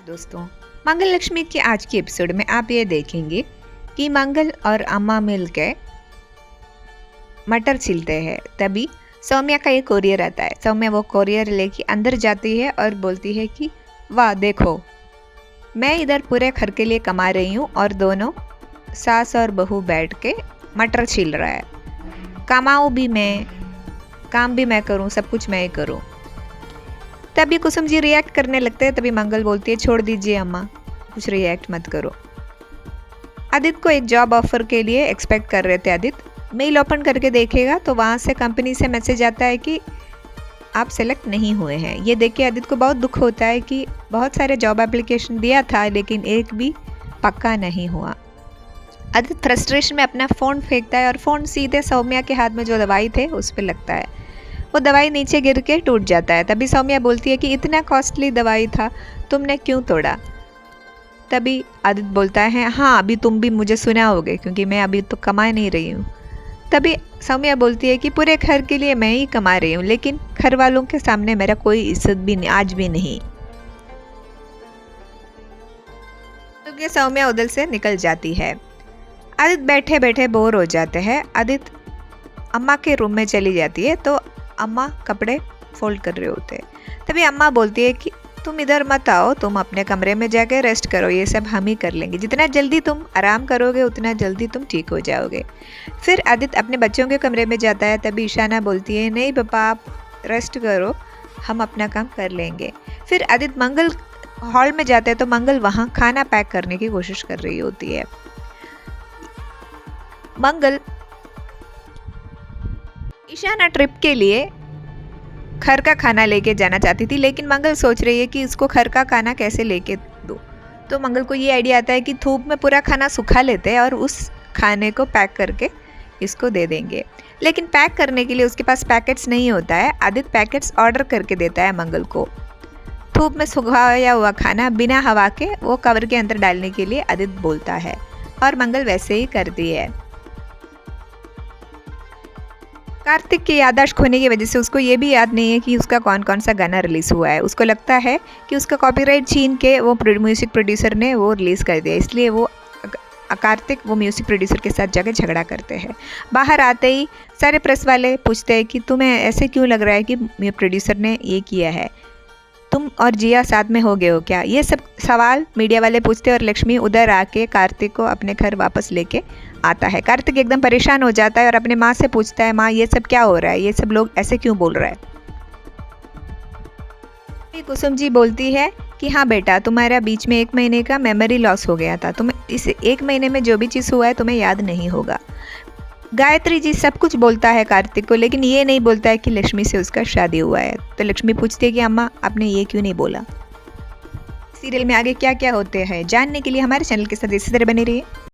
दोस्तों, मंगल लक्ष्मी की आज की एपिसोड में आप ये देखेंगे कि मंगल और अम्मा मिलके मटर छीलते हैं। तभी सौम्या का एक कोरियर आता है। सौम्या वो कोरियर लेके अंदर जाती है और बोलती है कि वाह देखो, मैं इधर पूरे घर के लिए कमा रही हूँ और दोनों सास और बहू बैठ के मटर छील रहा है। कमाऊँ भी मैं, काम भी मैं करूँ, सब कुछ मैं ही करूँ। तभी कुसुम जी रिएक्ट करने लगते हैं। तभी मंगल बोलती है छोड़ दीजिए अम्मा, कुछ रिएक्ट मत करो। आदित्य को एक जॉब ऑफर के लिए एक्सपेक्ट कर रहे थे। आदित्य मेल ओपन करके देखेगा तो वहाँ से कंपनी से मैसेज आता है कि आप सेलेक्ट नहीं हुए हैं। ये देख के आदित्य को बहुत दुख होता है कि बहुत सारे जॉब एप्लीकेशन दिया था लेकिन एक भी पक्का नहीं हुआ। आदित्य फ्रस्ट्रेशन में अपना फ़ोन फेंकता है और फ़ोन सीधे सौम्या के हाथ में जो दवाई थे उस पर लगता है। वो दवाई नीचे गिर के टूट जाता है। तभी सौम्या बोलती है कि इतना कॉस्टली दवाई था, तुमने क्यों तोड़ा। तभी आदित्य बोलता है हाँ अभी तुम भी मुझे सुना होगे क्योंकि मैं अभी तो कमा नहीं रही हूँ। तभी सौम्या बोलती है कि पूरे घर के लिए मैं ही कमा रही हूँ लेकिन घर वालों के सामने मेरा कोई इज्जत भी नहीं, आज भी नहीं। क्योंकि सौम्या उधर से निकल जाती है। आदित्य बैठे बैठे बोर हो जाते हैं। आदित्य अम्मा के रूम में चली जाती है तो अम्मा कपड़े फोल्ड कर रहे होते हैं। तभी अम्मा बोलती है कि तुम इधर मत आओ, तुम अपने कमरे में जाके रेस्ट करो, ये सब हम ही कर लेंगे। जितना जल्दी तुम आराम करोगे उतना जल्दी तुम ठीक हो जाओगे। फिर आदित्य अपने बच्चों के कमरे में जाता है। तभी ईशाना बोलती है नहीं पापा आप रेस्ट करो, हम अपना काम कर लेंगे। फिर आदित्य मंगल हॉल में जाते हैं तो मंगल वहाँ खाना पैक करने की कोशिश कर रही होती है। मंगल ईशाना ट्रिप के लिए घर का खाना लेके जाना चाहती थी लेकिन मंगल सोच रही है कि इसको घर का खाना कैसे लेके दूँ। तो मंगल को ये आइडिया आता है कि धूप में पूरा खाना सुखा लेते हैं और उस खाने को पैक करके इसको दे देंगे। लेकिन पैक करने के लिए उसके पास पैकेट्स नहीं होता है। आदित्य पैकेट्स ऑर्डर करके देता है मंगल को। धूप में सुखाया हुआ खाना बिना हवा के वो कवर के अंदर डालने के लिए आदित्य बोलता है और मंगल वैसे ही करती है। कार्तिक की याददाश्त खोने की वजह से उसको ये भी याद नहीं है कि उसका कौन कौन सा गाना रिलीज़ हुआ है। उसको लगता है कि उसका कॉपीराइट छीन के वो म्यूज़िक प्रोड्यूसर ने वो रिलीज़ कर दिया, इसलिए वो कार्तिक वो म्यूज़िक प्रोड्यूसर के साथ जाकर झगड़ा करते हैं। बाहर आते ही सारे प्रेस वाले पूछते हैं कि तुम्हें ऐसे क्यों लग रहा है कि प्रोड्यूसर ने ये किया है, तुम और जिया साथ में हो गए हो क्या। ये सब सवाल मीडिया वाले पूछते हैं और लक्ष्मी उधर आके कार्तिक को अपने घर वापस लेके आता है। कार्तिक एकदम परेशान हो जाता है और अपने माँ से पूछता है माँ ये सब क्या हो रहा है, ये सब लोग ऐसे क्यों बोल रहा है। कुसुम जी बोलती है कि हाँ बेटा तुम्हारा बीच में 1 महीने का मेमोरी लॉस हो गया था, तुम्हें इस 1 महीने में जो भी चीज़ हुआ है तुम्हें याद नहीं होगा। गायत्री जी सब कुछ बोलता है कार्तिक को लेकिन ये नहीं बोलता है कि लक्ष्मी से उसका शादी हुआ है। तो लक्ष्मी पूछती है कि अम्मा आपने ये क्यों नहीं बोला। सीरियल में आगे क्या क्या होते हैं जानने के लिए हमारे चैनल के साथ इसी तरह बने रहिए।